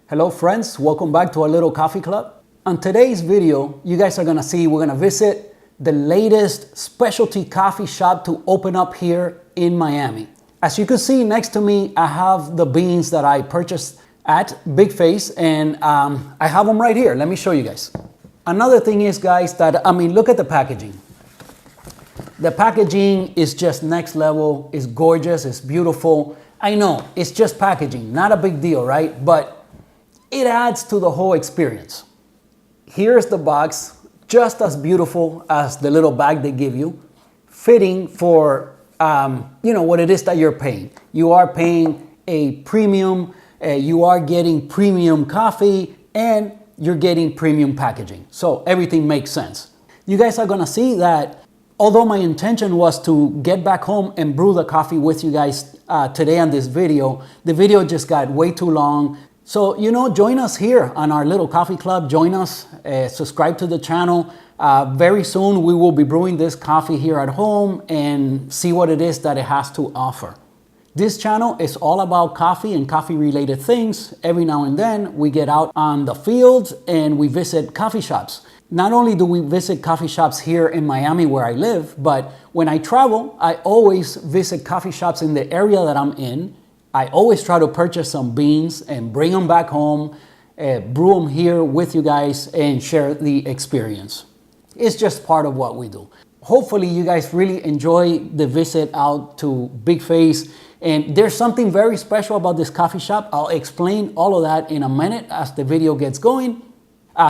Hello friends, welcome back to our little coffee club. On today's video, you guys are gonna see we're gonna visit the latest specialty coffee shop to open up here in Miami. As you can see next to me, I have the beans that I purchased at BIGFACE and I have them right here. Let me show you guys. Another thing is guys that, look at the packaging. The packaging is just next level, it's gorgeous, it's beautiful. I know, it's just packaging, not a big deal, right? But it adds to the whole experience. Here's the box, just as beautiful as the little bag they give you, fitting for what it is that you're paying. You are paying a premium, you are getting premium coffee, and you're getting premium packaging. So everything makes sense. You guys are gonna see that although my intention was to get back home and brew the coffee with you guys today on this video, the video just got way too long. So, join us here on our little coffee club. Join us, subscribe to the channel. Very soon we will be brewing this coffee here at home and see what it is that it has to offer. This channel is all about coffee and coffee related things. Every now and then we get out on the fields and we visit coffee shops. Not only do we visit coffee shops here in Miami where I live, but when I travel, I always visit coffee shops in the area that I'm in. I always try to purchase some beans and bring them back home, brew them here with you guys and share the experience. It's just part of what we do. Hopefully you guys really enjoy the visit out to BIGFACE. And there's something very special about this coffee shop. I'll explain all of that in a minute as the video gets going.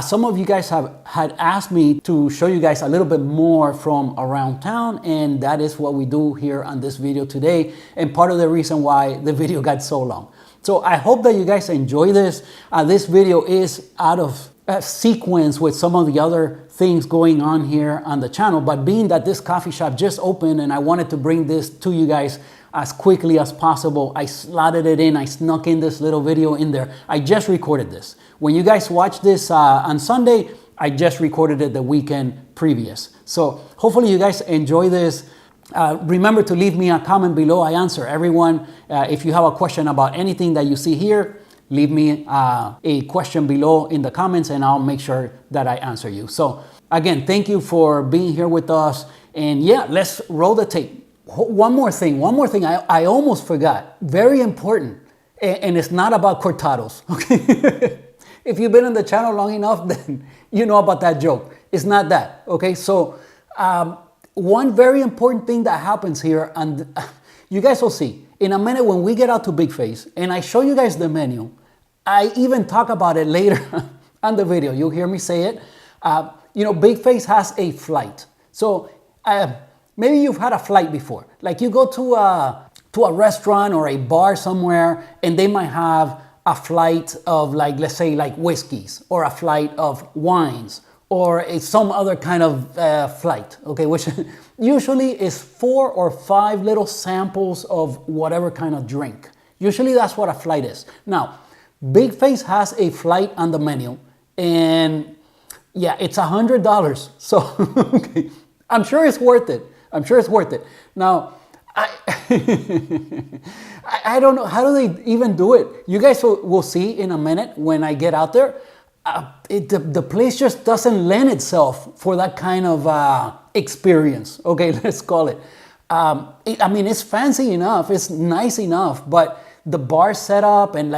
Some of you guys had asked me to show you guys a little bit more from around town, and that is what we do here on this video today, and part of the reason why the video got so long. So I hope that you guys enjoy this. This video is out of sequence with some of the other things going on here on the channel, but being that this coffee shop just opened and I wanted to bring this to you guys as quickly as possible, I slotted it in, I snuck in this little video in there. I just recorded this. When you guys watch this on Sunday, I just recorded it the weekend previous. So hopefully you guys enjoy this. Remember to leave me a comment below. I answer everyone. If you have a question about anything that you see here, leave me a question below in the comments and I'll make sure that I answer you. So again, thank you for being here with us. And yeah, let's roll the tape. One more thing I almost forgot. Very important. And it's not about cortados, okay? If you've been on the channel long enough, then you know about that joke. It's not that, okay? So one very important thing that happens here, and you guys will see in a minute when we get out to BIGFACE and I show you guys the menu, I even talk about it later on the video. You'll hear me say it. BIGFACE has a flight. So maybe you've had a flight before. Like you go to a restaurant or a bar somewhere and they might have a flight of let's say whiskeys or a flight of wines or some other kind of flight, okay, which usually is 4 or 5 little samples of whatever kind of drink. Usually that's what a flight is. Now, BIGFACE has a flight on the menu and yeah, it's $100. So okay, I'm sure it's worth it. Now, I don't know, how do they even do it? You guys will see in a minute when I get out there. The place just doesn't lend itself for that kind of experience. Okay, let's call it. It's fancy enough, it's nice enough, but the bar set up and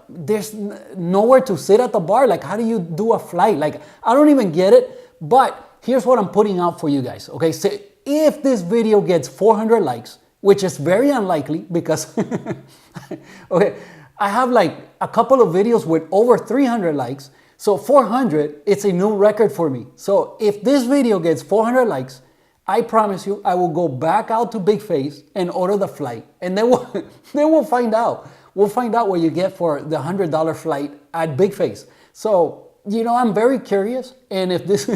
there's nowhere to sit at the bar. How do you do a flight? I don't even get it, but here's what I'm putting out for you guys. Okay, so if this video gets 400 likes, which is very unlikely because, okay, I have a couple of videos with over 300 likes. So 400, it's a new record for me. So if this video gets 400 likes, I promise you, I will go back out to BIGFACE and order the flight. And then we'll find out. We'll find out what you get for the $100 flight at BIGFACE. So, I'm very curious. And if this,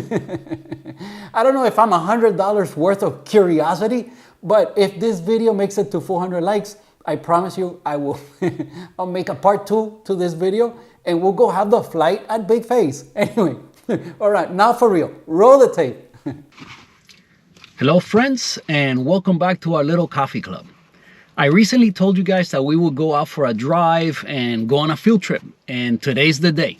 I don't know if I'm $100 worth of curiosity, but if this video makes it to 400 likes, I promise you, I'll make a part 2 to this video and we'll go have the flight at BIGFACE. Anyway, all right, now for real, roll the tape. Hello friends, and welcome back to our little coffee club. I recently told you guys that we will go out for a drive and go on a field trip, and today's the day.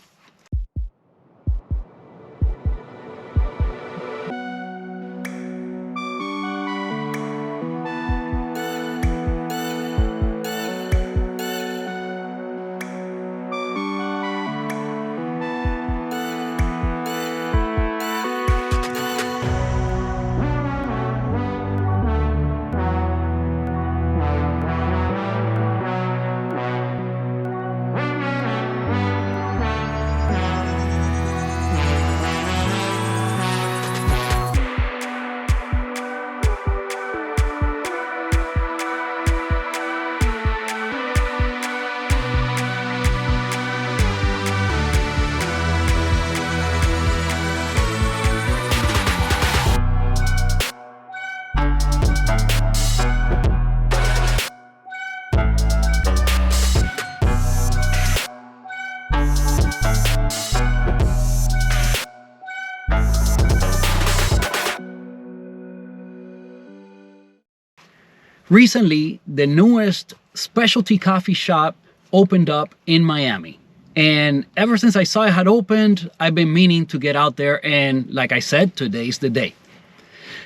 Recently, the newest specialty coffee shop opened up in Miami. And ever since I saw it had opened, I've been meaning to get out there. And like I said, today's the day.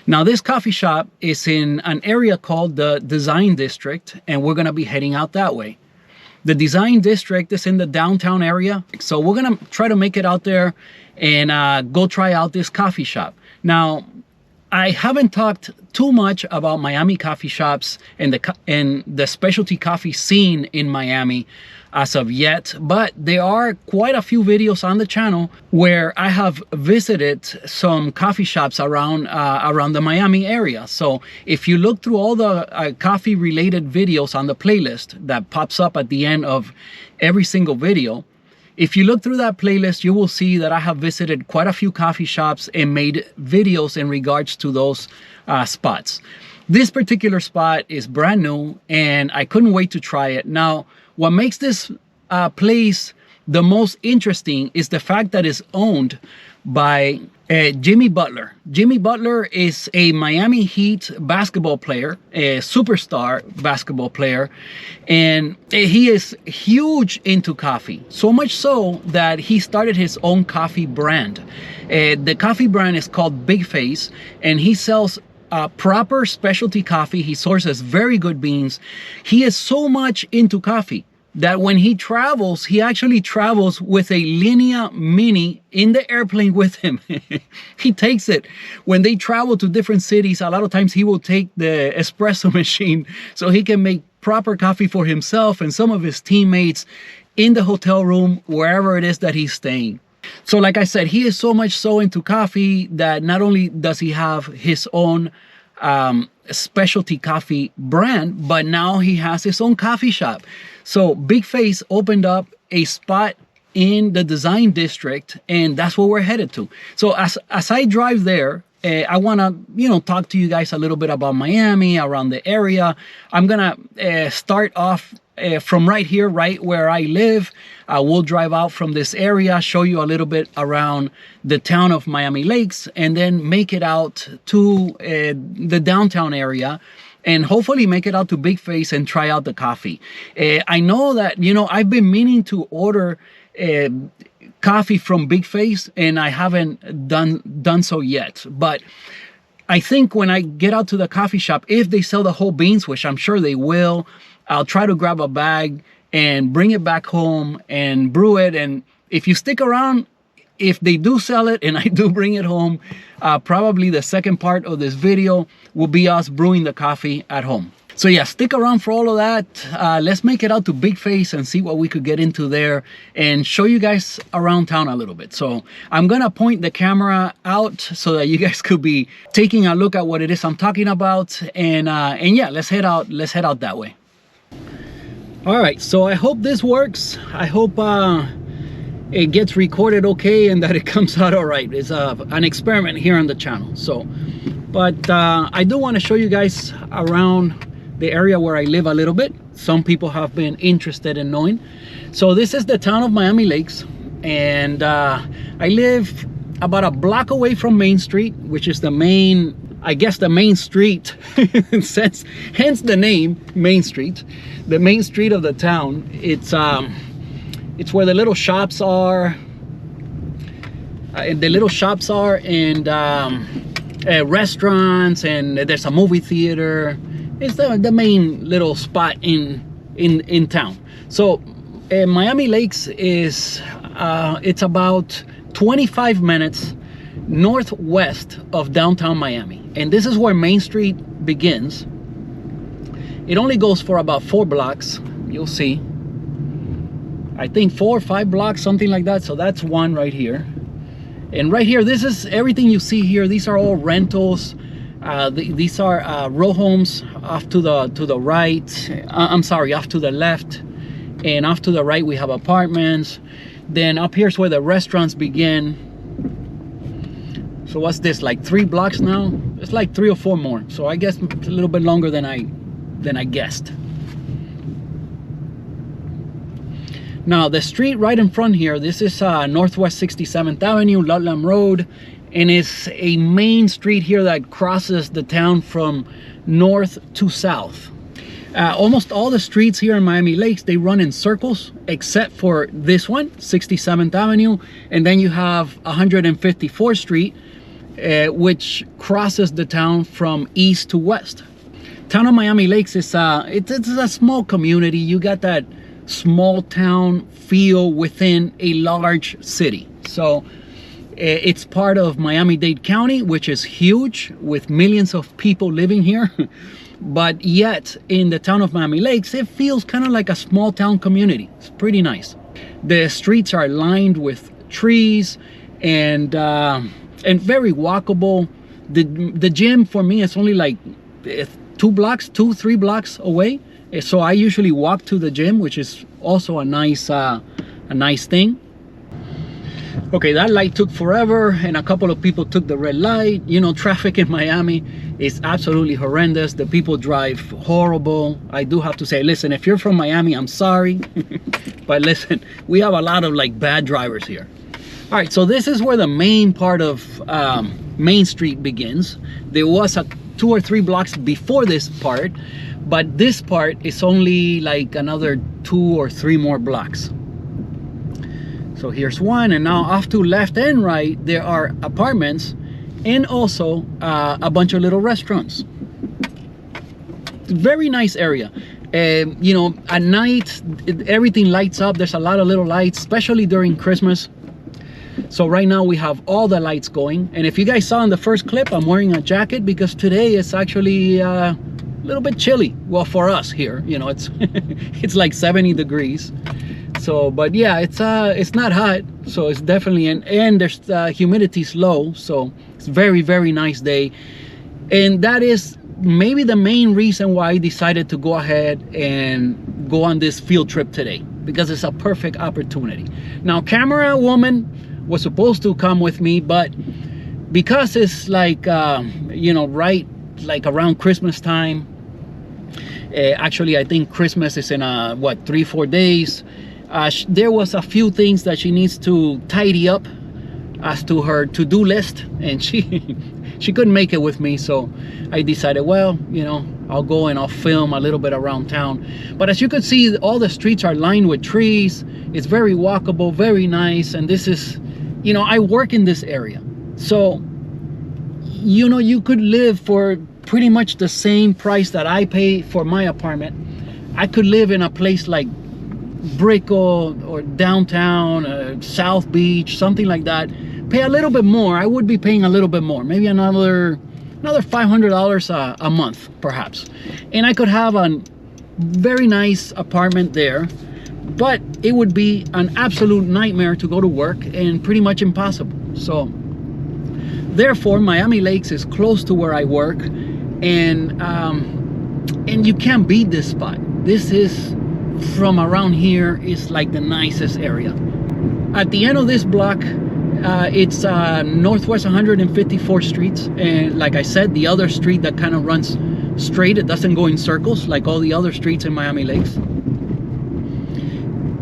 Now, this coffee shop is in an area called the Design District, and we're going to be heading out that way. The Design District is in the downtown area. So we're going to try to make it out there and go try out this coffee shop. Now, I haven't talked too much about Miami coffee shops and the specialty coffee scene in Miami as of yet, but there are quite a few videos on the channel where I have visited some coffee shops around the Miami area. So if you look through all the coffee related videos on the playlist that pops up at the end of every single video, if you look through that playlist, you will see that I have visited quite a few coffee shops and made videos in regards to those spots. This particular spot is brand new and I couldn't wait to try it. Now, what makes this place the most interesting is the fact that it's owned by Jimmy Butler. Jimmy Butler is a Miami Heat basketball player, a superstar basketball player, and he is huge into coffee. So much so that he started his own coffee brand. The coffee brand is called BIGFACE, and he sells proper specialty coffee. He sources very good beans. He is so much into coffee that when he travels, he actually travels with a Linea Mini in the airplane with him. He takes it. When they travel to different cities, a lot of times he will take the espresso machine so he can make proper coffee for himself and some of his teammates in the hotel room, wherever it is that he's staying. So like I said, he is so much so into coffee that not only does he have his own specialty coffee brand, but now he has his own coffee shop. So BIGFACE opened up a spot in the Design District, and that's where we're headed to. So as I drive there, I want to talk to you guys a little bit about Miami, around the area. I'm gonna start off from right here, right where I live. We'll drive out from this area, show you a little bit around the town of Miami Lakes, and then make it out to the downtown area, and hopefully make it out to BIGFACE and try out the coffee. I know that, I've been meaning to order coffee from BIGFACE, and I haven't done so yet. But I think when I get out to the coffee shop, if they sell the whole beans, which I'm sure they will, I'll try to grab a bag and bring it back home and brew it. And if you stick around, if they do sell it and I do bring it home, probably the second part of this video will be us brewing the coffee at home. So yeah, stick around for all of that. Let's make it out to BIGFACE and see what we could get into there and show you guys around town a little bit. So I'm gonna point the camera out so that you guys could be taking a look at what it is I'm talking about. And yeah, let's head out that way. All right, so I hope this works. I hope it gets recorded okay and that it comes out all right. It's an experiment here on the channel. So, but I do want to show you guys around the area where I live a little bit. Some people have been interested in knowing. So this is the town of Miami Lakes, and I live about a block away from Main Street, which is the main I guess the main street, hence the name Main Street, the main street of the town. It's where the little shops are. And restaurants, and there's a movie theater. It's the main little spot in town. So Miami Lakes is it's about 25 minutes northwest of downtown Miami, and this is where Main Street begins. It only goes for about 4 blocks. You'll see, I think 4 or 5 blocks, something like that. So that's one right here. And right here, this is everything you see here. These are all rentals. These are row homes off to the right. I'm sorry, off to the left. And off to the right, we have apartments. Then up here's where the restaurants begin. So what's this, like 3 blocks now? It's like 3 or 4 more. So I guess it's a little bit longer than I guessed. Now the street right in front here, this is Northwest 67th Avenue, Ludlam Road, and it's a main street here that crosses the town from north to south. Almost all the streets here in Miami Lakes, they run in circles, except for this one, 67th Avenue, and then you have 154th Street, which crosses the town from east to west. Town of Miami Lakes is it's a small community. You got that small town feel within a large city. So it's part of Miami-Dade County, which is huge with millions of people living here. But yet in the town of Miami Lakes, it feels kind of like a small town community. It's pretty nice. The streets are lined with trees and very walkable. The gym for me is only like 2-3 blocks away. So I usually walk to the gym, which is also a nice thing. Okay, that light took forever, and a couple of people took the red light. You know, traffic in Miami is absolutely horrendous. The people drive horrible. I do have to say, listen, if you're from Miami, I'm sorry. But listen, we have a lot of like bad drivers here. All right, so this is where the main part of Main Street begins. There was a 2 or 3 blocks before this part, but this part is only like another 2 or 3 more blocks. So here's one, and now off to left and right there are apartments and also a bunch of little restaurants. Very nice area. You know, at night everything lights up. There's a lot of little lights, especially during Christmas. So right now we have all the lights going, and if you guys saw in the first clip, I'm wearing a jacket because today it's actually a little bit chilly. Well, for us here, you know, it's it's like 70 degrees. So, but yeah, it's not hot, so it's definitely, and there's humidity's low, so it's very, very nice day. And that is maybe the main reason why I decided to go ahead and go on this field trip today, because it's a perfect opportunity. Now, camera woman was supposed to come with me, but because it's like you know, right like around Christmas time, actually I think Christmas is in what, 3-4 days. There was a few things that she needs to tidy up as to her to-do list, and she couldn't make it with me. So I decided, well, you know, I'll go and I'll film a little bit around town. But as you can see, all the streets are lined with trees. It's very walkable, very nice. And this is, you know, I work in this area, so you know, you could live for pretty much the same price that I pay for my apartment. I could live in a place like Brickell or downtown, South Beach, something like that. Pay a little bit more. I would be paying a little bit more, maybe another $500 a month perhaps, and I could have a very nice apartment there. But it would be an absolute nightmare to go to work and pretty much impossible. So therefore, Miami Lakes is close to where I work, and you can't beat this spot. This is, from around here, is like the nicest area. At the end of this block, it's Northwest 154th Street, and like I said, the other street that kind of runs straight, it doesn't go in circles like all the other streets in Miami Lakes.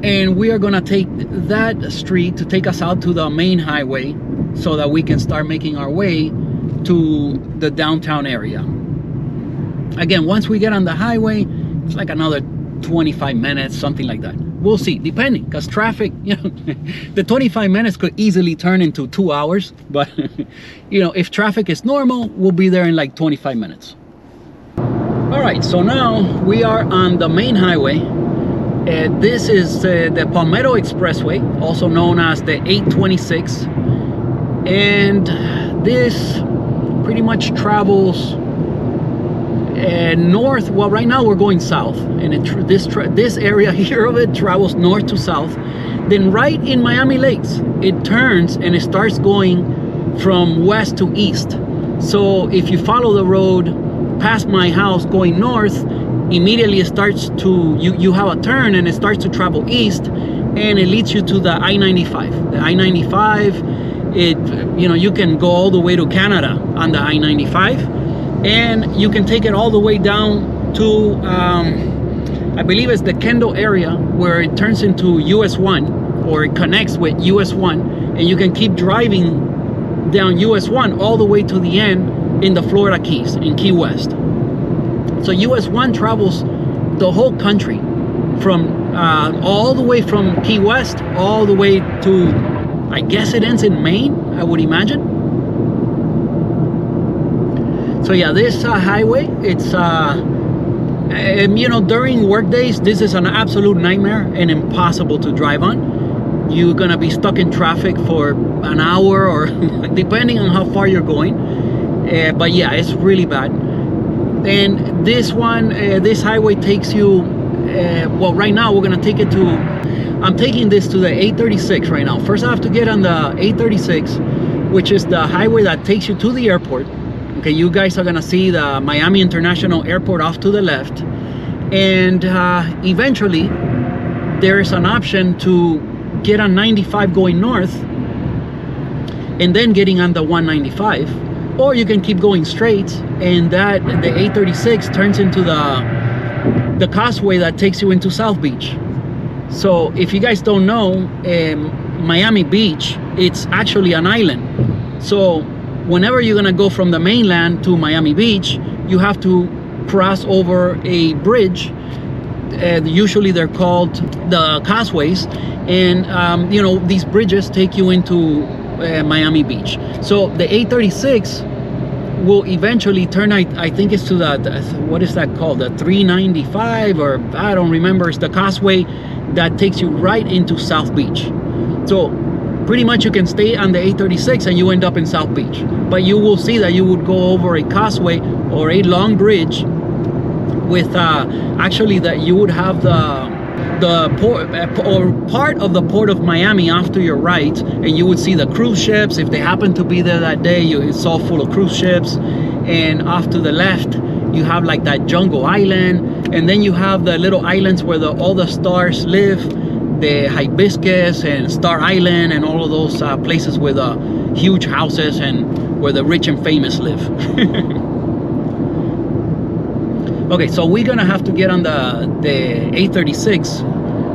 And we are gonna take that street to take us out to the main highway, so that we can start making our way to the downtown area. Again, once we get on the highway, it's like another 25 minutes, something like that. We'll see, depending, because traffic, you know, the 25 minutes could easily turn into 2 hours. But, you know, if traffic is normal, we'll be there in like 25 minutes. All right, so now we are on the main highway. This is the Palmetto Expressway, also known as the 826. And this pretty much travels north. Well, right now we're going south, and this area here of it travels north to south. Then right in Miami Lakes, it turns and it starts going from west to east. So if you follow the road past my house going north, immediately it starts to, you have a turn and it starts to travel east, and it leads you to the I-95. The I-95, you know, you can go all the way to Canada on the I-95, and you can take it all the way down to I believe it's the Kendall area, where it turns into US 1, or it connects with US 1, and you can keep driving down US 1 all the way to the end in the Florida Keys, in Key West. So US 1 travels the whole country, from all the way from Key West all the way to, I guess it ends in Maine, I would imagine. So yeah, this highway, it's you know, during work days, this is an absolute nightmare and impossible to drive on. You're gonna be stuck in traffic for an hour, or depending on how far you're going. But yeah, it's really bad. And this one, this highway takes you, well, right now we're gonna take it to, I'm taking this to the 836 right now. First I have to get on the 836, which is the highway that takes you to the airport. Okay, you guys are gonna see the Miami International Airport off to the left. And eventually there is an option to get on 95 going north, and then getting on the 195. Or you can keep going straight, and that the 836 turns into the causeway that takes you into South Beach. So if you guys don't know, Miami Beach, it's actually an island. So whenever you're gonna go from the mainland to Miami Beach, you have to cross over a bridge. Usually they're called the causeways, and you know, these bridges take you into Miami Beach. So the 836 will eventually turn, I think it's to the, what is that called, the 395, or I don't remember. It's the causeway that takes you right into South Beach. So pretty much you can stay on the 836 and you end up in South Beach. But you will see that you would go over a causeway or a long bridge with actually that you would have the port, or part of the port of Miami off to your right, and you would see the cruise ships if they happen to be there that day. It's all full of cruise ships. And off to the left you have like that jungle island, and then you have the little islands where all the stars live, the Hibiscus and Star Island, and all of those places with huge houses and where the rich and famous live. Okay, so we're gonna have to get on the 836,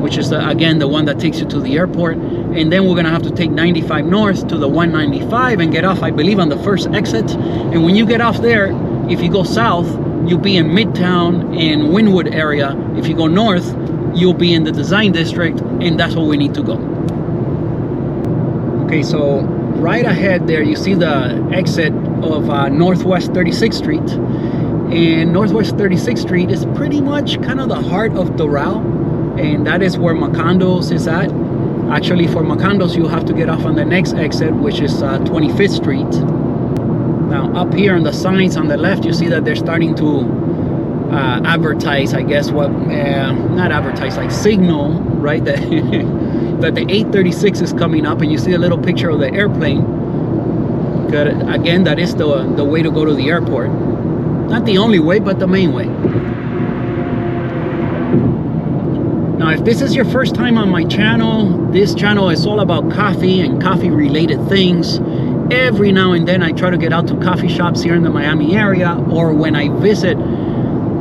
which is again the one that takes you to the airport, and then we're gonna have to take 95 north to the 195 and get off, I believe, on the first exit. And when you get off there, if you go south, you'll be in Midtown and Wynwood area. If you go north, you'll be in the Design District, and that's where we need to go. Okay, so right ahead there you see the exit of Northwest 36th Street. And Northwest 36th Street is pretty much kind of the heart of Doral, and that is where Macondo's is at. Actually, for Macondo's, you have to get off on the next exit, which is 25th Street. Now, up here on the signs on the left, you see that they're starting to advertise, I guess, what, not advertise, like signal, right, that, that the 836 is coming up, and you see a little picture of the airplane. Again, that is the way to go to the airport. Not the only way, but the main way. Now, if this is your first time on my channel, this channel is all about coffee and coffee related things. Every now and then I try to get out to coffee shops here in the Miami area, or when I visit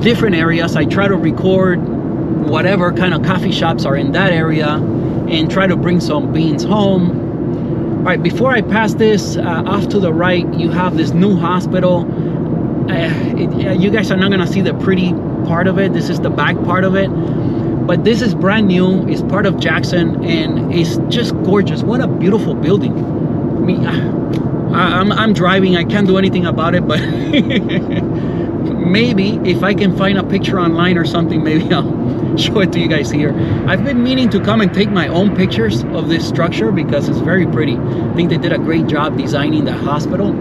different areas, I try to record whatever kind of coffee shops are in that area and try to bring some beans home. right, before I pass this off to the right, you have this new hospital. You guys are not gonna see the pretty part of it. This is the back part of it, but this is brand new. It's part of Jackson, and it's just gorgeous. What a beautiful building. I mean, I'm driving, I can't do anything about it, but maybe if I can find a picture online or something, maybe I'll show it to you guys here. I've been meaning to come and take my own pictures of this structure because it's very pretty. I think they did a great job designing the hospital.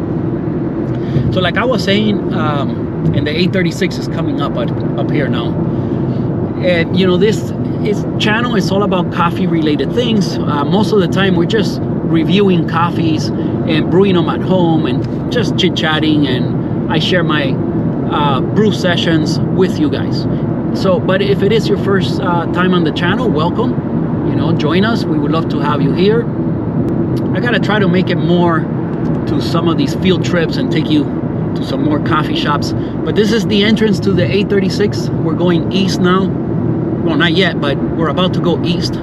So like I was saying, and the 836 is coming up here now. And you know, this channel is all about coffee related things. Most of the time we're just reviewing coffees and brewing them at home and just chit-chatting, and I share my brew sessions with you guys. So, but if it is your first time on the channel, welcome. You know, join us. We would love to have you here. I gotta try to make it more to some of these field trips and take you to some more coffee shops. But this is the entrance to the 836. We're going east now. Well, not yet, but we're about to go east.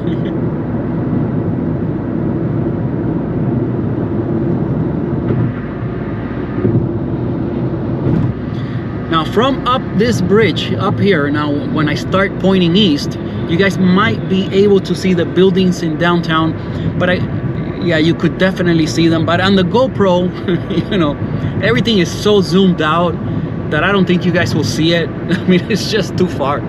Now from up this bridge up here, now when I start pointing east, you guys might be able to see the buildings in downtown, but yeah, you could definitely see them. But on the GoPro, you know, everything is so zoomed out that I don't think you guys will see it. I mean, it's just too far.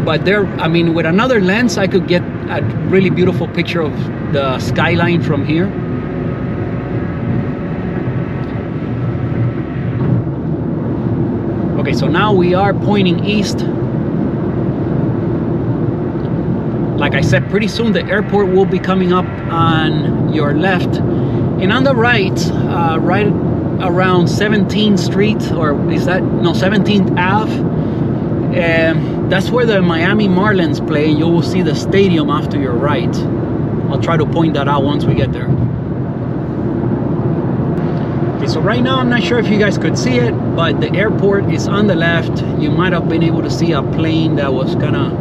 But there, I mean, with another lens, I could get a really beautiful picture of the skyline from here. Okay, so now we are pointing east. Like I said, pretty soon the airport will be coming up on your left. And on the right, right around 17th Street, or is that, no, 17th Ave. That's where the Miami Marlins play. You will see the stadium off to your right. I'll try to point that out once we get there. Okay, so right now I'm not sure if you guys could see it, but the airport is on the left. You might have been able to see a plane that was kind of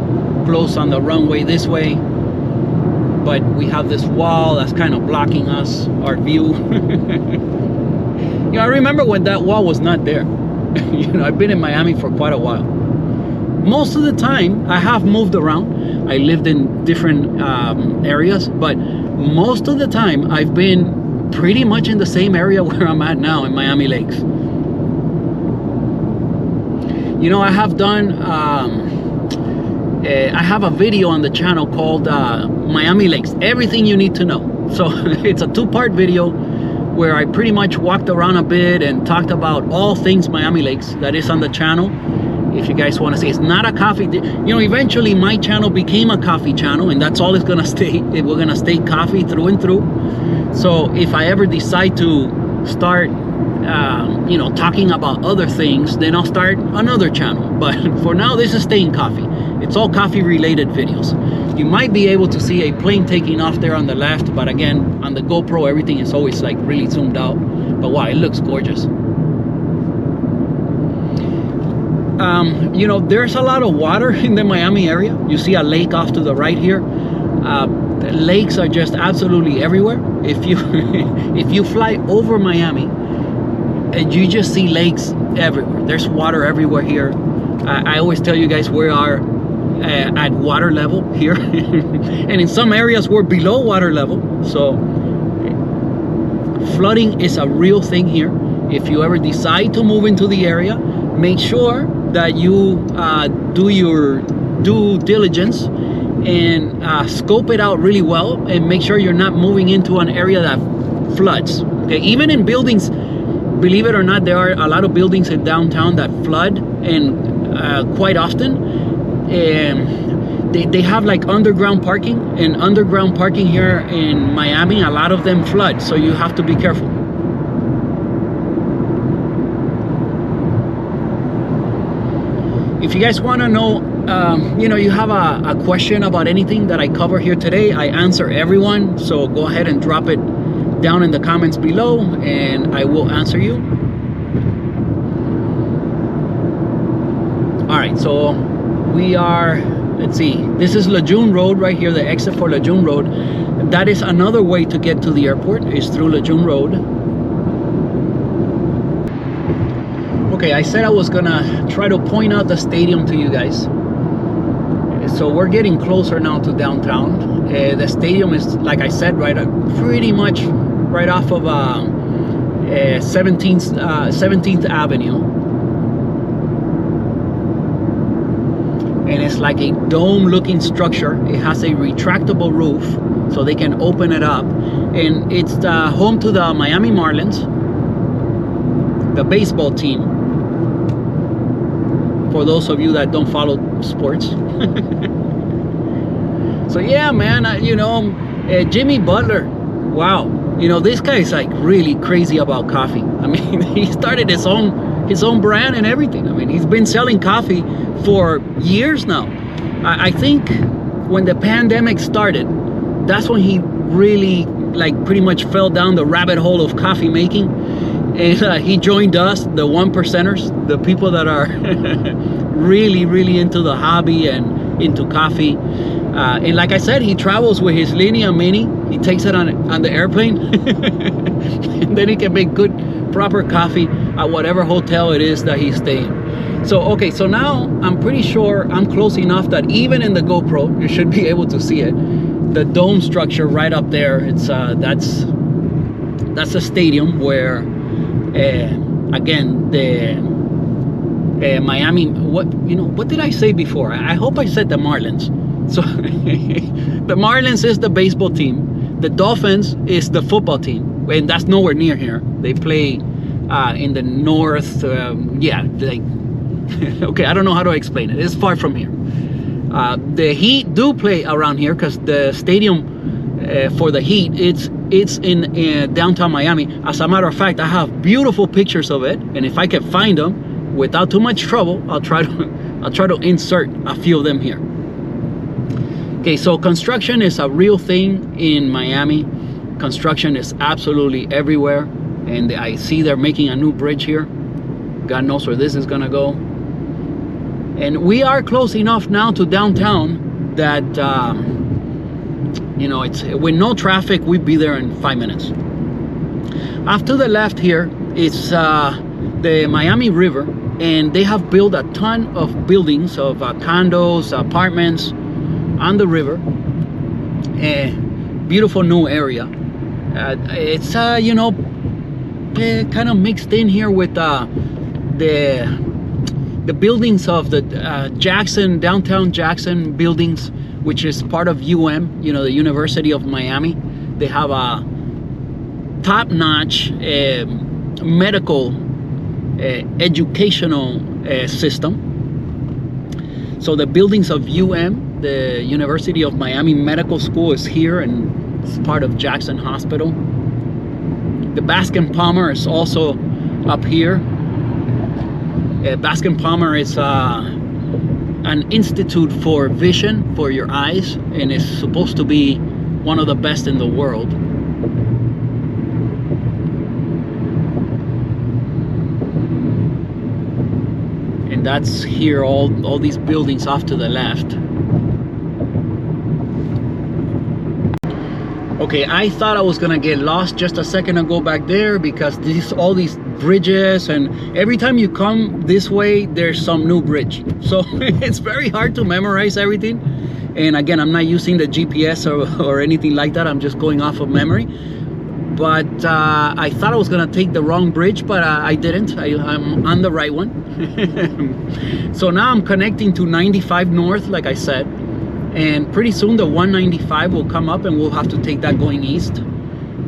close on the runway this way, but we have this wall that's kind of blocking us, our view. You know, I remember when that wall was not there. You know, I've been in Miami for quite a while. Most of the time I have moved around. I lived in different areas, but most of the time I've been pretty much in the same area where I'm at now in Miami Lakes. You know, I have done I have a video on the channel called Miami Lakes, everything you need to know. So it's a two-part video where I pretty much walked around a bit and talked about all things Miami Lakes. That is on the channel. If you guys want to see, it's not a coffee, you know, eventually my channel became a coffee channel, and that's all it's gonna stay. We're gonna stay coffee through and through. So if I ever decide to start you know, talking about other things, then I'll start another channel. But for now, this is staying coffee. It's all coffee related videos. You might be able to see a plane taking off there on the left, but again, on the GoPro, everything is always like really zoomed out. But wow, it looks gorgeous. You know, there's a lot of water in the Miami area. You see a lake off to the right here. The lakes are just absolutely everywhere. If you if you fly over Miami, and you just see lakes everywhere. There's water everywhere here. I always tell you guys we are at water level here. And in some areas we're below water level. So flooding is a real thing here. If you ever decide to move into the area, make sure that you do your due diligence and scope it out really well, and make sure you're not moving into an area that floods. Okay, even in buildings, believe it or not, there are a lot of buildings in downtown that flood, and quite often they have like underground parking, and underground parking here in Miami, a lot of them flood, so you have to be careful. If you guys want to know, you know, you have a question about anything that I cover here today, I answer everyone. So go ahead and drop it down in the comments below, and I will answer you. All right, so we are let's see, this is Lejeune Road right here, the exit for Lejeune Road. That is another way to get to the airport, is through Lejeune Road. Okay, I said I was gonna try to point out the stadium to you guys. So we're getting closer now to downtown. The stadium is, like I said, right, pretty much right off of 17th Avenue. And it's like a dome-looking structure. It has a retractable roof, so they can open it up. And it's home to the Miami Marlins, the baseball team, for those of you that don't follow sports. So yeah, man, you know, Jimmy Butler, wow, you know, this guy is like really crazy about coffee. I mean, he started his own brand and everything. I mean, he's been selling coffee for years now. I think when the pandemic started, that's when he really like pretty much fell down the rabbit hole of coffee making. And he joined us, the 1%ers, the people that are really, really into the hobby and into coffee. And like I said, he travels with his Linea Mini. He takes it on the airplane. And then he can make good, proper coffee at whatever hotel it is that he's staying. So, okay, so now I'm pretty sure I'm close enough that even in the GoPro, you should be able to see it. The dome structure right up there, it's that's a stadium where, again, the Miami, what did I say before? I hope I said the Marlins. So the Marlins is the baseball team. The Dolphins is the football team, and that's nowhere near here. They play in the north. Yeah, like okay, I don't know how to explain it. It's far from here. The Heat do play around here because the stadium for the Heat, it's in downtown Miami. As a matter of fact, I have beautiful pictures of it, and if I can find them without too much trouble, I'll try to insert a few of them here. Okay, so construction is a real thing in Miami. Construction is absolutely everywhere, and I see they're making a new bridge here. God knows where this is gonna go. And we are close enough now to downtown that you know, it's with no traffic, we'd be there in 5 minutes. Off to the left here is the Miami River, and they have built a ton of buildings, of condos, apartments on the river. A beautiful new area. It's you know, kind of mixed in here with the buildings of the downtown Jackson buildings, which is part of UM, you know, the University of Miami. They have a top-notch medical educational system. So the buildings of UM, the University of Miami Medical School, is here, and it's part of Jackson Hospital. The Baskin Palmer is also up here. Baskin Palmer is an institute for vision for your eyes, and is supposed to be one of the best in the world. And that's here, all these buildings off to the left. Okay, I thought I was gonna get lost just a second ago back there, because all these bridges, and every time you come this way there's some new bridge, so it's very hard to memorize everything. And again, I'm not using the GPS or anything like that. I'm just going off of memory. But I thought I was gonna take the wrong bridge, but I didn't. I'm on the right one. So now I'm connecting to 95 North, like I said, and pretty soon the 195 will come up, and we'll have to take that going east.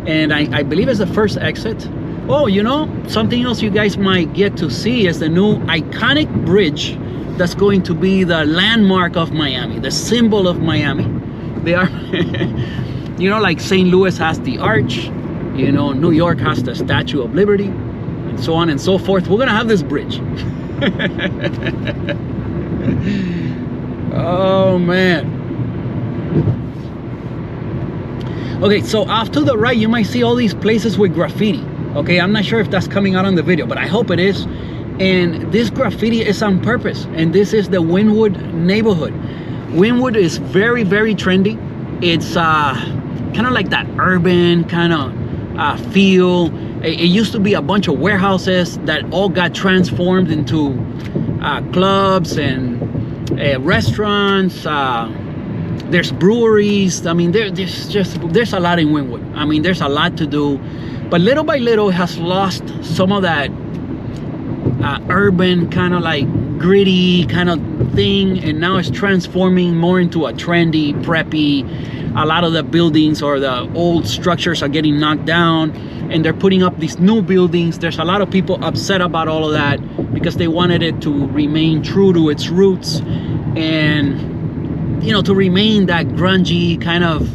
And I believe it's the first exit. Oh, you know, something else you guys might get to see is the new iconic bridge that's going to be the landmark of Miami, the symbol of Miami. They are, you know, like St. Louis has the arch, you know, New York has the Statue of Liberty, and so on and so forth. We're gonna have this bridge. Oh man. Okay, so off to the right you might see all these places with graffiti. Okay, I'm not sure if that's coming out on the video, but I hope it is. And this graffiti is on purpose, and this is the Wynwood neighborhood. Wynwood is very, very trendy. It's kind of like that urban kind of feel. It used to be a bunch of warehouses that all got transformed into clubs and restaurants. There's breweries. I mean, there's a lot in Wynwood. I mean, there's a lot to do, but little by little it has lost some of that urban kind of like gritty kind of thing, and now it's transforming more into a trendy, preppy. A lot of the buildings or the old structures are getting knocked down, and they're putting up these new buildings. There's a lot of people upset about all of that because they wanted it to remain true to its roots, and you know, to remain that grungy kind of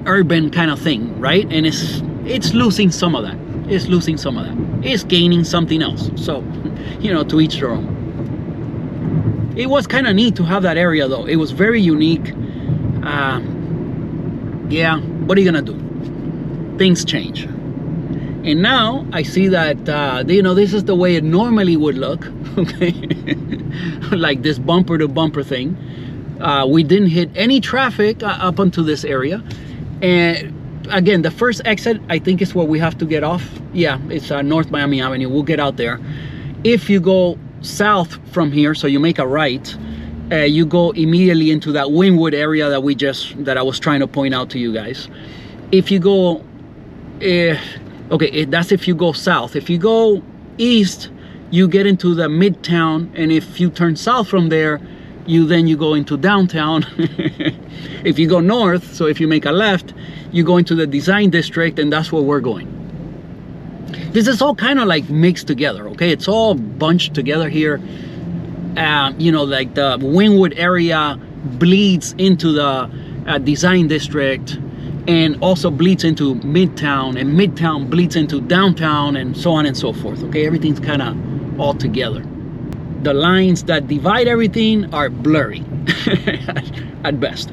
urban kind of thing, right? And it's losing some of that. It's losing some of that. It's gaining something else. So, you know, to each their own. It was kind of neat to have that area, though. It was very unique. Yeah, what are you gonna do? Things change. And now I see that, you know, this is the way it normally would look, okay? Like this bumper to bumper thing. We didn't hit any traffic up onto this area. And again, the first exit, I think, is where we have to get off. Yeah, it's North Miami Avenue. We'll get out there. If you go south from here, so you make a right, you go immediately into that Wynwood area that I was trying to point out to you guys. If you go, okay, that's if you go south. If you go east, you get into the Midtown, and if you turn south from there, you go into downtown. If you go north, so if you make a left, you go into the design district, and that's where we're going. This is all kind of like mixed together, okay? It's all bunched together here. You know, like the Wynwood area bleeds into the design district, and also bleeds into Midtown, and Midtown bleeds into downtown, and so on and so forth, okay? Everything's kind of all together. The lines that divide everything are blurry at best.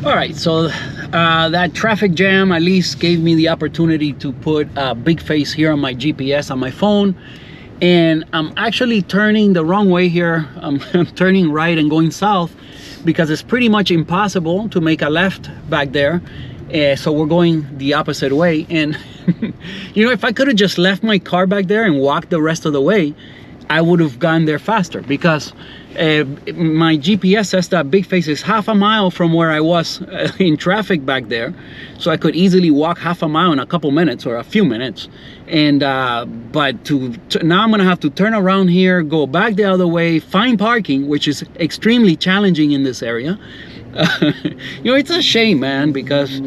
All right, so that traffic jam at least gave me the opportunity to put BIGFACE here on my GPS on my phone. And I'm actually turning the wrong way here. I'm turning right and going south because it's pretty much impossible to make a left back there. So we're going the opposite way. And you know, if I could have just left my car back there and walked the rest of the way, I would have gone there faster, because my GPS says that BIGFACE is half a mile from where I was in traffic back there. So I could easily walk half a mile in a couple minutes or a few minutes. And but now I'm gonna have to turn around here, go back the other way, find parking, which is extremely challenging in this area. You know, it's a shame, man, because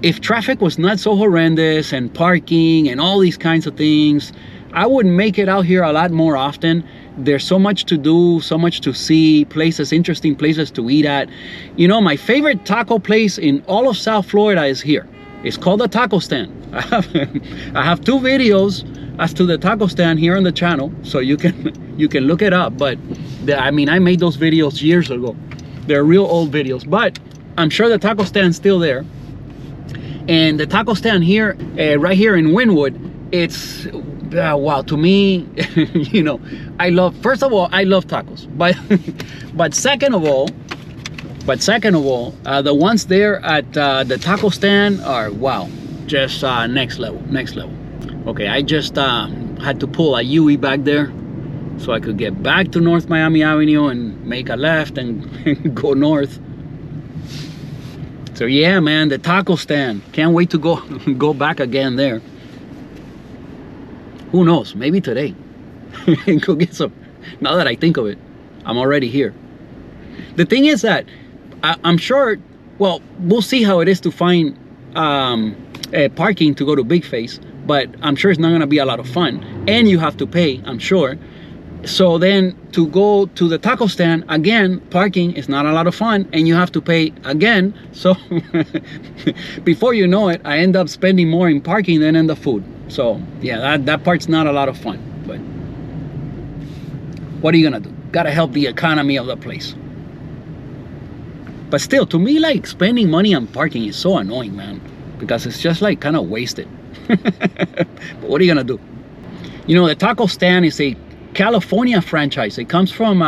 if traffic was not so horrendous, and parking and all these kinds of things, I would make it out here a lot more often. There's so much to do, so much to see, places, interesting places to eat at. You know, my favorite taco place in all of South Florida is here. It's called the Taco Stand. I have 2 videos as to the taco stand here on the channel, so you can look it up. But I mean, I made those videos years ago. They're real old videos, but I'm sure the taco stand's still there. And the taco stand here, right here in Wynwood, it's wow, to me, you know, first of all, I love tacos, but second of all, the ones there at the taco stand are, wow, just next level. Okay, I just had to pull a U-E back there so I could get back to North Miami Avenue and make a left and go north. So yeah, man, the taco stand, can't wait to go back again there. Who knows, maybe today. Go get some. Now that I think of it, I'm already here. The thing is that I'm sure, well, we'll see how it is to find parking to go to BIGFACE, but I'm sure it's not gonna be a lot of fun, and you have to pay, I'm sure. So then to go to the taco stand, again, parking is not a lot of fun, and you have to pay again. So before you know it, I end up spending more in parking than in the food. So yeah, that part's not a lot of fun, but what are you gonna do? Gotta help the economy of the place. But still, to me, like, spending money on parking is so annoying, man, because it's just like kind of wasted. But what are you gonna do? You know, the taco stand is a California franchise. It comes from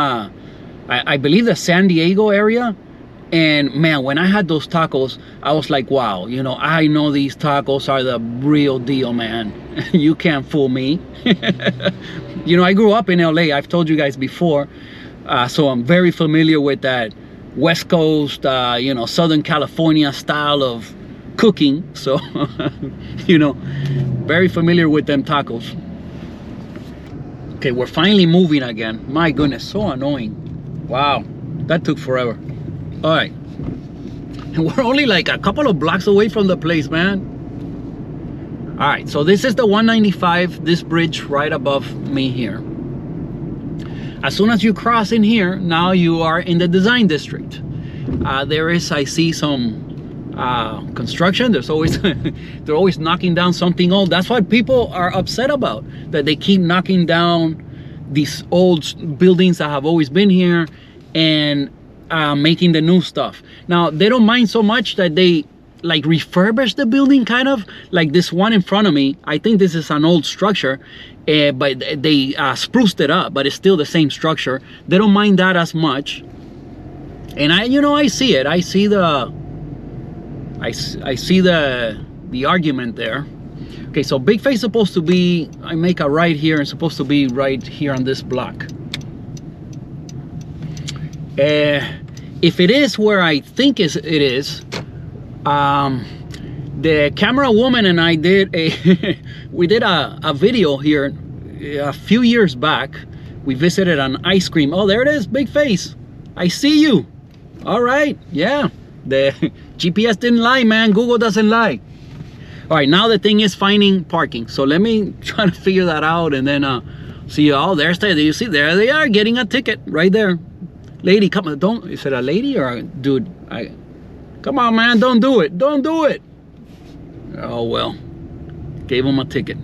I believe the San Diego area. And man, when I had those tacos, I was like, wow, you know, I know these tacos are the real deal, man. You can't fool me. You know, I grew up in LA, I've told you guys before, so I'm very familiar with that West Coast, you know, Southern California style of cooking. So, you know, very familiar with them tacos. Okay, we're finally moving again. My goodness, so annoying. Wow, that took forever. All right, and we're only like a couple of blocks away from the place, man. All right, so this is the 195, this bridge right above me here. As soon as you cross in here, now you are in the design district. There is, I see some construction. There's always they're always knocking down something old. That's what people are upset about, that they keep knocking down these old buildings that have always been here and making the new stuff. Now they don't mind so much that they like refurbish the building, kind of like this one in front of me. I think this is an old structure, but they spruced it up, but it's still the same structure. They don't mind that as much. And I see it. I see the argument there. Okay, so BIGFACE is supposed to be, I make a right here, and supposed to be right here on this block. If it is where I think it is, the camera woman and I did we did a video here a few years back. We visited an ice cream. Oh, there it is, BIGFACE. I see you. All right, yeah. The GPS didn't lie, man. Google doesn't lie. All right, now the thing is finding parking. So let me try to figure that out, and then see. Oh, there's the, you see, there they are getting a ticket right there. Lady, come on, don't, is it a lady or a dude? Come on, man, don't do it. Don't do it. Oh, well, gave him a ticket.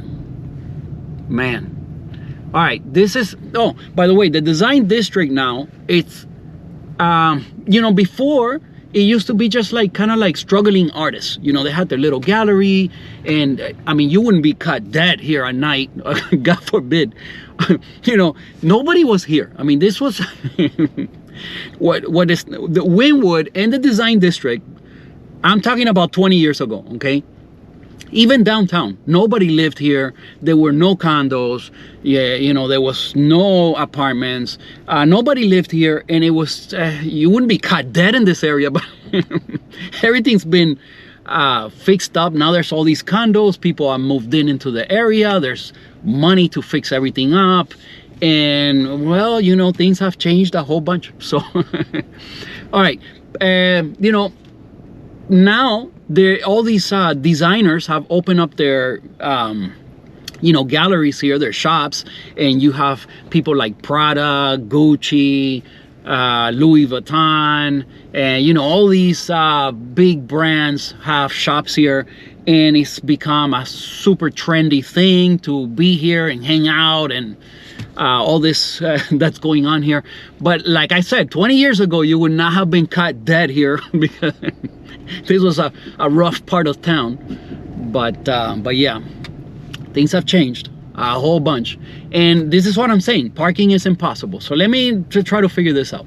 Man. All right, this is, oh, by the way, the design district now, it's, you know, before, it used to be just like, kind of like struggling artists. You know, they had their little gallery, and I mean, you wouldn't be caught dead here at night, God forbid. You know, nobody was here. I mean, this was, what is the Wynwood and the design district, I'm talking about 20 years ago, okay? Even downtown, nobody lived here. There were no condos. Yeah, you know, there was no apartments. Nobody lived here, and it was, you wouldn't be caught dead in this area, but everything's been fixed up. Now there's all these condos. People are moved into the area. There's money to fix everything up. And, well, you know, things have changed a whole bunch. So, all right, you know, now all these designers have opened up their you know, galleries here, their shops, and you have people like Prada, Gucci, Louis Vuitton, and you know, all these big brands have shops here, and it's become a super trendy thing to be here and hang out and all this that's going on here. But like I said, 20 years ago, you would not have been caught dead here because this was a rough part of town. But yeah, things have changed a whole bunch. And this is what I'm saying, parking is impossible. So let me try to figure this out.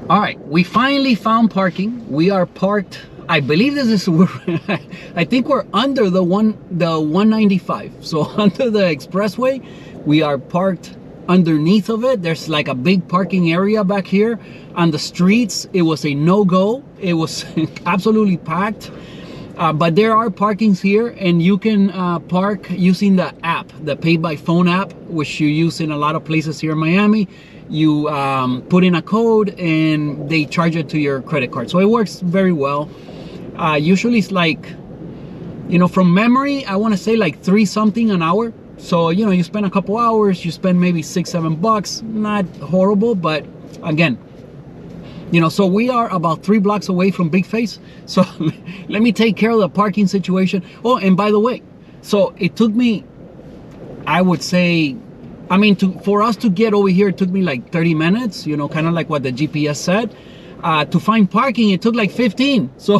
All right, we finally found parking. We are parked, I believe this is, I think we're under the 195. So under the expressway, we are parked underneath of it. There's like a big parking area back here. On the streets, it was a no-go. It was absolutely packed. But there are parkings here, and you can park using the app, the pay by phone app, which you use in a lot of places here in Miami. You put in a code and they charge it to your credit card. So it works very well. Usually it's like, you know, from memory, I want to say like 3 something an hour. So, you know, you spend a couple hours, you spend maybe $6-7. Not horrible, but again, you know, so we are about 3 blocks away from BIGFACE. So let me take care of the parking situation. Oh, and by the way, so it took me, I would say, I mean, for us to get over here, it took me like 30 minutes, you know, kind of like what the GPS said. To find parking, it took like 15. So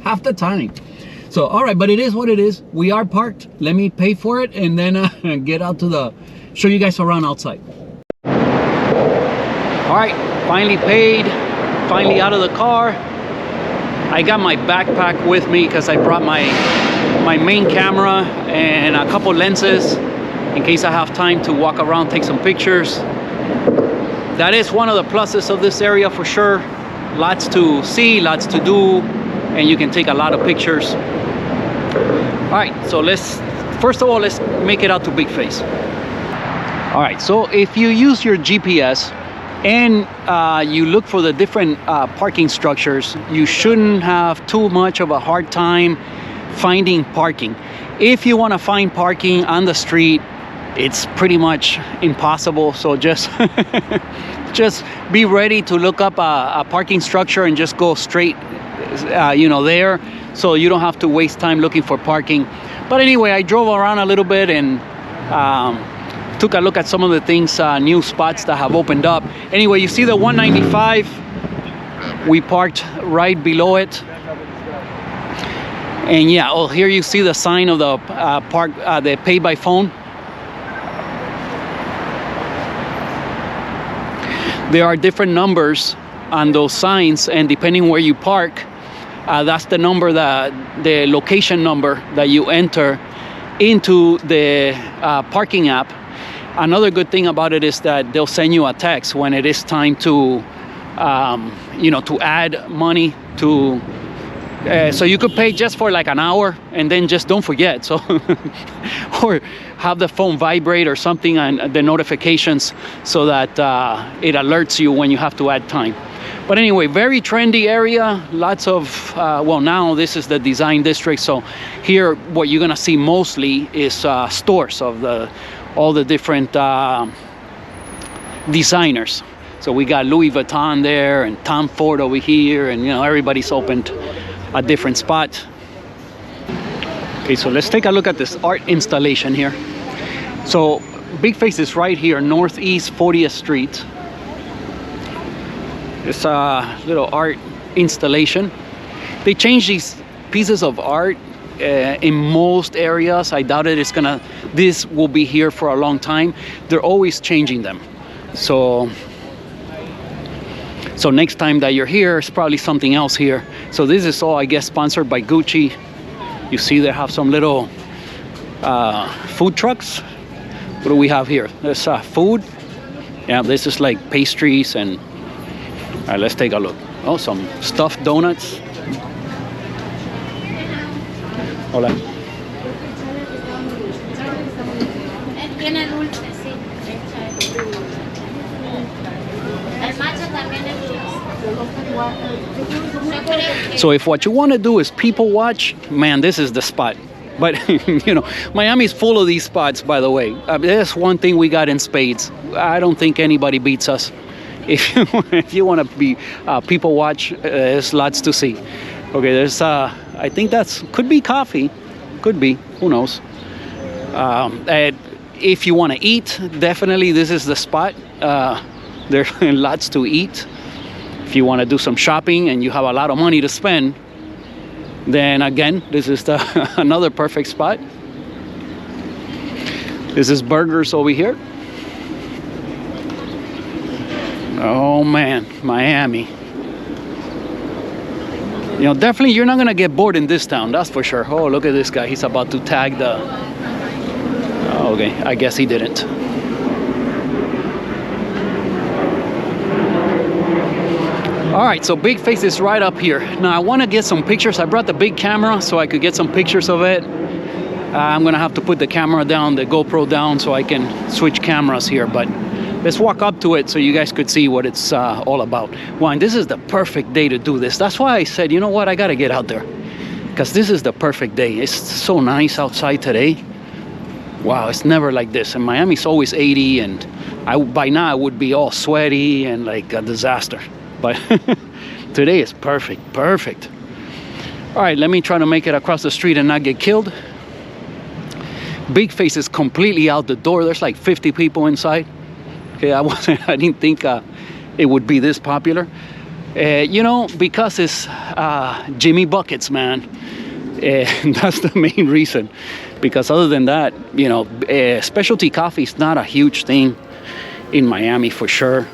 half the time. So, all right, but it is what it is. We are parked. Let me pay for it and then get out to show you guys around outside. All right, finally paid, finally out of the car. I got my backpack with me because I brought my main camera and a couple lenses in case I have time to walk around, take some pictures. That is one of the pluses of this area for sure. Lots to see, lots to do, and you can take a lot of pictures. All right, so first of all, let's make it out to BIGFACE. All right, so if you use your GPS and you look for the different parking structures, you shouldn't have too much of a hard time finding parking. If you want to find parking on the street, it's pretty much impossible. So just just be ready to look up a parking structure and just go straight there, so you don't have to waste time looking for parking. But anyway, I drove around a little bit and took a look at some of the things, new spots that have opened up. Anyway, you see the 195, we parked right below it. And yeah, oh, here you see the sign of the the pay by phone. There are different numbers on those signs, and depending where you park, that's the number, the location number that you enter into the parking app. Another good thing about it is that they'll send you a text when it is time to, to add money to. So you could pay just for like an hour and then just don't forget. So, or have the phone vibrate or something and the notifications so that it alerts you when you have to add time. But anyway, very trendy area. Lots of, well, now this is the design district. So here, what you're gonna see mostly is stores of all the different designers. So we got Louis Vuitton there and Tom Ford over here, and everybody's opened a different spot. Okay, so let's take a look at this art installation here. So BIGFACE is right here, Northeast 40th Street. It's a little art installation. They changed these pieces of art in most areas. I doubt this will be here for a long time. They're always changing them. So next time that you're here, it's probably something else here. So this is all, I guess, sponsored by Gucci. You see they have some little food trucks. What do we have here? There's food. Yeah, this is like pastries and... All right, let's take a look. Oh, some stuffed donuts. Hola. So if what you want to do is people watch, man, this is the spot. But Miami's full of these spots, by the way. There's one thing we got in spades. I don't think anybody beats us. If you want to be people watch, there's lots to see. Okay, there's I think could be coffee, could be, who knows. If you want to eat, definitely this is the spot. There's lots to eat. If you want to do some shopping and you have a lot of money to spend, then again, this is another perfect spot. This is burgers over here. Oh man, Miami. Definitely you're not gonna get bored in this town, that's for sure. Oh, look at this guy. He's about to tag the... Oh, okay, I guess he didn't. All right, so BIGFACE is right up here. Now I want to get some pictures. I brought the big camera so I could get some pictures of it. I'm gonna have to put the camera down, the GoPro down, so I can switch cameras here, but let's walk up to it so you guys could see what it's all about. Wow, and this is the perfect day to do this. That's why I said, you know what, I gotta get out there, because this is the perfect day. It's so nice outside today. Wow, it's never like this. And Miami's always 80, and by now I would be all sweaty and like a disaster. But today is perfect. All right, let me try to make it across the street and not get killed. BIGFACE is completely out the door. There's like 50 people inside. Okay, I didn't think it would be this popular. Because it's Jimmy Buckets, man. That's the main reason. Because other than that, specialty coffee is not a huge thing in Miami for sure.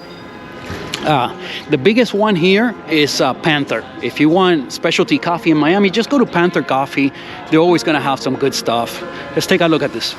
The biggest one here is Panther. If you want specialty coffee in Miami, just go to Panther Coffee. They're always gonna have some good stuff. Let's take a look at this.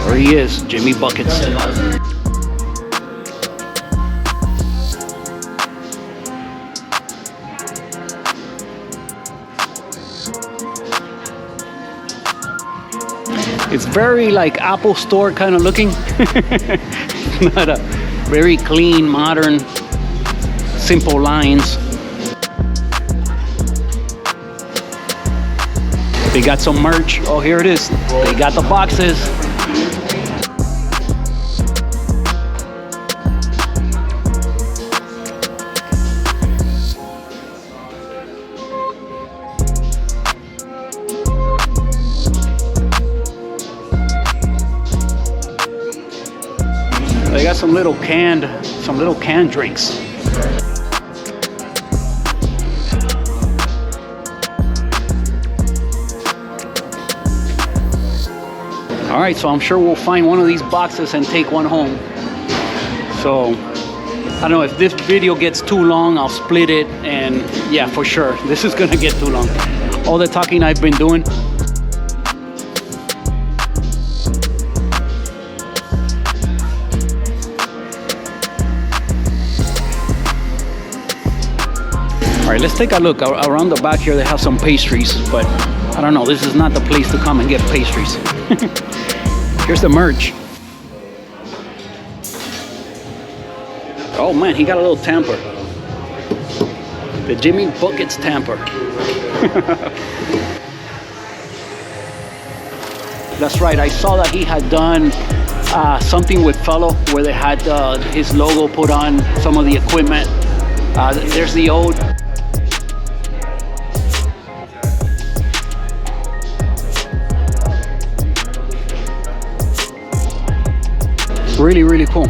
There he is, Jimmy Buckets. It's very like Apple Store kind of looking. Not a very clean, modern, simple lines. They got some merch. Oh, here it is. They got the boxes. They got some little canned drinks. All right, so I'm sure we'll find one of these boxes and take one home. So I don't know if this video gets too long, I'll split it, and yeah, for sure, this is gonna get too long. All the talking I've been doing. All right, let's take a look. Around the back here, they have some pastries, but I don't know. This is not the place to come and get pastries. Here's the merch. Oh man, he got a little tamper. The Jimmy Buckets tamper. That's right, I saw that he had done something with Fellow where they had his logo put on some of the equipment. There's the old. Really, really cool.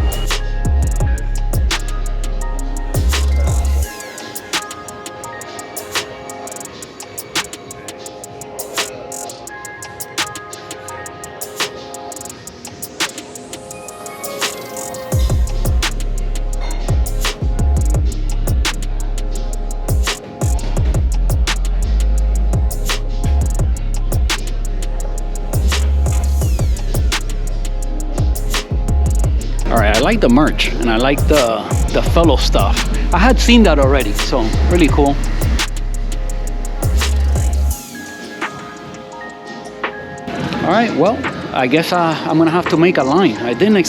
All right, I like the merch and I like the Fellow stuff. I had seen that already, so really cool. All right, well, I guess I'm gonna have to make a line. I didn't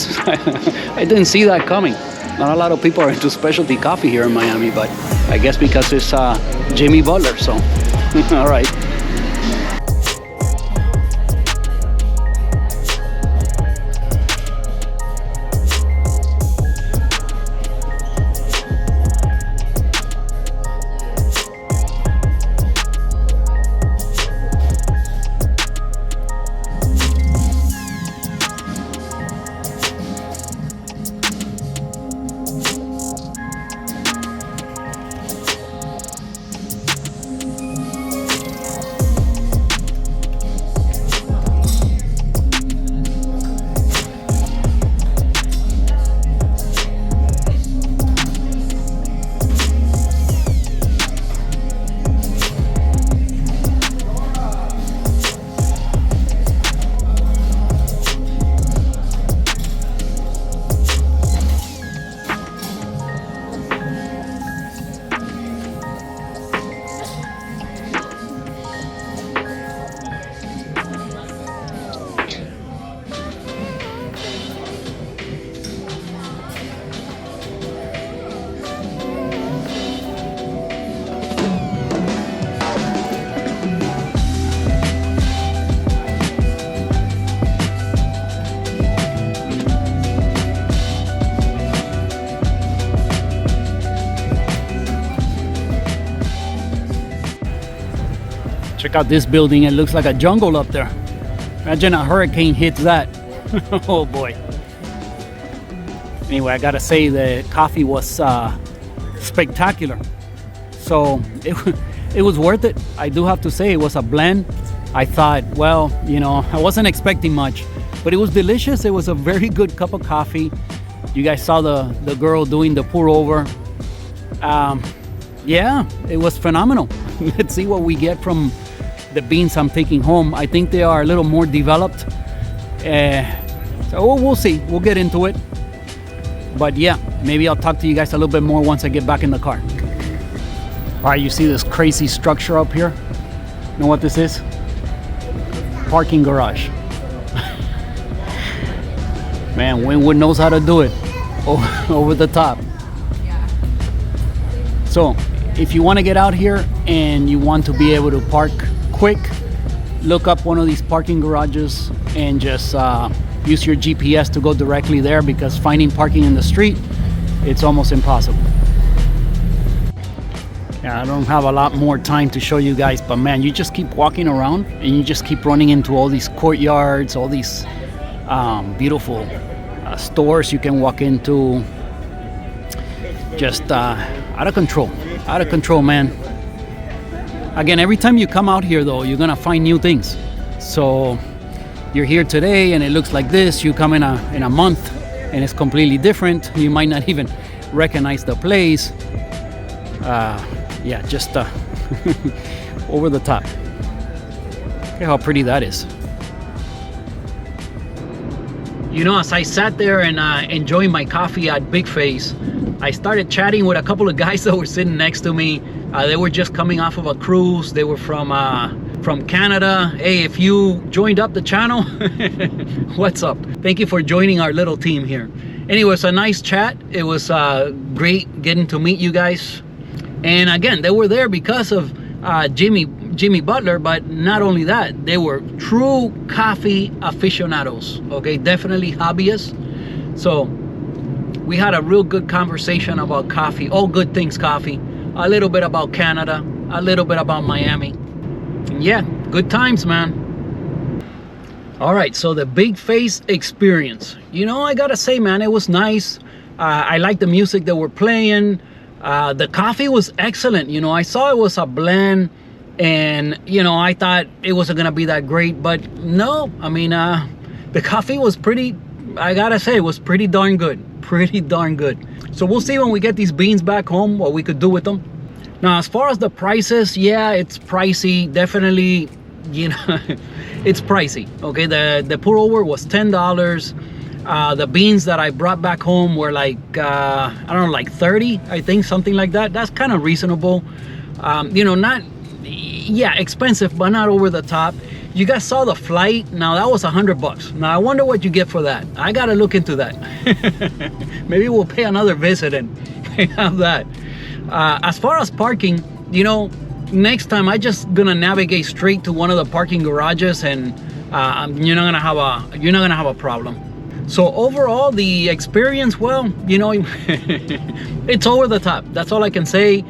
see that coming. Not a lot of people are into specialty coffee here in Miami, but I guess because it's Jimmy Butler, so all right. Check out this building. It looks like a jungle up there. Imagine a hurricane hits that. Oh boy. Anyway, I gotta say the coffee was spectacular. So it was worth it. I do have to say it was a blend. I thought, well, you know, I wasn't expecting much, but it was delicious. It was a very good cup of coffee. You guys saw the girl doing the pour over. Yeah, it was phenomenal. Let's see what we get from the beans I'm taking home. I think they are a little more developed. So we'll see. We'll get into it. But yeah, maybe I'll talk to you guys a little bit more once I get back in the car. All right, you see this crazy structure up here? You know what this is? Parking garage. Man, Winwood knows how to do it. Over the top. So if you want to get out here and you want to be able to park quick, look up one of these parking garages and just use your GPS to go directly there, because finding parking in the street, it's almost impossible. Yeah, I don't have a lot more time to show you guys, but man, you just keep walking around and you just keep running into all these courtyards, all these beautiful stores you can walk into. Just out of control, man. Again, every time you come out here though, you're gonna find new things. So you're here today and it looks like this. You come in a month and it's completely different. You might not even recognize the place. Yeah, just over the top. Look how pretty that is. You know, as I sat there and enjoying my coffee at BIGFACE, I started chatting with a couple of guys that were sitting next to me. They were just coming off of a cruise. They were from Canada. Hey, if you joined up the channel, what's up? Thank you for joining our little team here. Anyway, it was a nice chat. It was great getting to meet you guys. And again, they were there because of Jimmy Butler, but not only that, they were true coffee aficionados, okay? Definitely hobbyists. So we had a real good conversation about coffee, all good things coffee, a little bit about Canada, a little bit about Miami. And yeah, good times, man. All right, so the BIGFACE experience. You know, I gotta say, man, it was nice. I liked the music that we're playing. The coffee was excellent. You know, I saw it was a blend, and you know, I thought it wasn't gonna be that great, but no, I mean, the coffee was pretty, I gotta say, it was pretty darn good. Pretty darn good. So we'll see when we get these beans back home what we could do with them. Now, as far as the prices, yeah, it's pricey. Definitely, you know, it's pricey. Okay, the pour over was $10. The beans that I brought back home were like I don't know, like 30, I think, something like that. That's kind of reasonable. You know, not, yeah, expensive, but not over the top. You guys saw the flight. Now that was $100. Now I wonder what you get for that. I gotta look into that. Maybe we'll pay another visit and have that. As far as parking, you know, next time I just gonna navigate straight to one of the parking garages, and you're not gonna have a problem. So overall, the experience, well, you know, it's over the top. That's all I can say.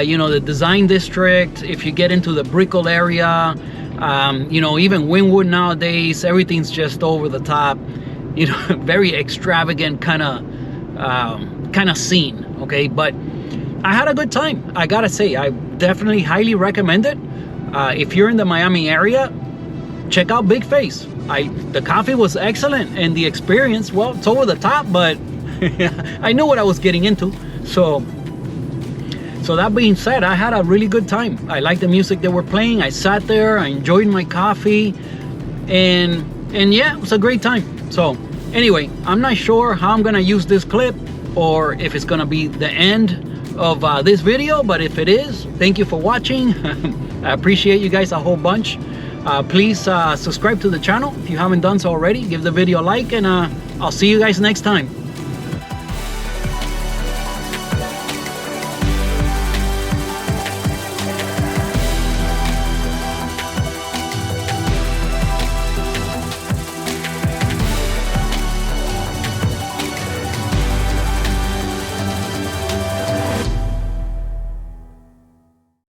You know, the design district, if you get into the Brickell area, you know, even Winwood nowadays, everything's just over the top. You know, very extravagant kind of scene. Okay, but I had a good time. I gotta say, I definitely highly recommend it. If you're in the Miami area, check out BIGFACE. The coffee was excellent, and the experience, well, it's over the top, but I knew what I was getting into. So that being said, I had a really good time. I liked the music they were playing. I sat there, I enjoyed my coffee, and yeah, it was a great time. So anyway, I'm not sure how I'm gonna use this clip, or if it's gonna be the end of this video, but if it is, thank you for watching. I appreciate you guys a whole bunch. Please subscribe to the channel if you haven't done so already. Give the video a like, and I'll see you guys next time.